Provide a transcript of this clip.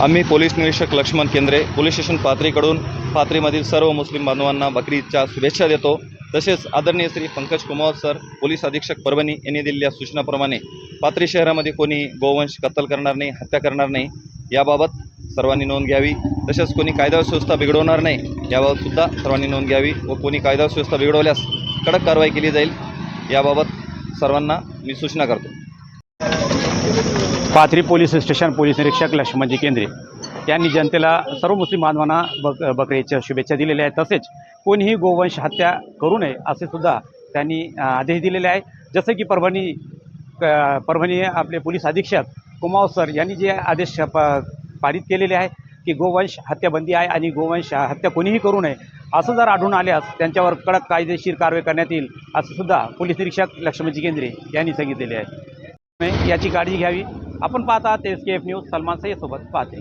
आम्ही पोलीस निरीक्षक लक्ष्मण केंद्रे पोलीस स्टेशन पाथरीकडून पाथरीमधील सर्व मुस्लिम बांधवांना बकरी ईदच्या शुभेच्छा देतो। तसेच आदरणीय श्री पंकज कुमावत सर पोलीस अधीक्षक परभणी यांनी दिलेल्या सूचनाप्रमाणे पाथरी शहरामध्ये कोणी गोवंश कत्तल करणार नाही, हत्या करणार नाही याबाबत सर्वांनी नोंद घ्यावी। तसेच कोणी कायदा सुव्यवस्था बिघडवणार नाही याबाबत सुद्धा सर्वांनी नोंद घ्यावी व कोणी कायदा सुव्यवस्था बिघडवल्यास कडक कारवाई केली जाईल याबाबत सर्वांना मी सूचना करतो। पाथरी पोलीस स्टेशन पोलीस निरीक्षक लक्ष्मणजी केंद्रे यांनी जनतेला सर्व मुस्लिम बांधवांना बकरी ईदच्या शुभेच्छा दिलेल्या आहेत। तसेच कोणीही गोवंश हत्या करू नये असे सुद्धा त्यांनी आदेश दिलेले आहे। जसे की परभणी आपले पोलीस अधीक्षक कुमावत सर यांनी जे आदेश पारित केलेले आहे की गोवंश हत्याबंदी आहे आणि गोवंश हत्या कोणीही करू नये असं जर आढळून आल्यास त्यांच्यावर कडक कायदेशीर कारवाई करण्यात येईल असं सुद्धा पोलीस निरीक्षक लक्ष्मणजी केंद्रे यांनी सांगितलेले आहे। याची काळजी घ्यावी। आपण पाहता SKF न्यूज, सलमान सय्यद सोबत पाथरी।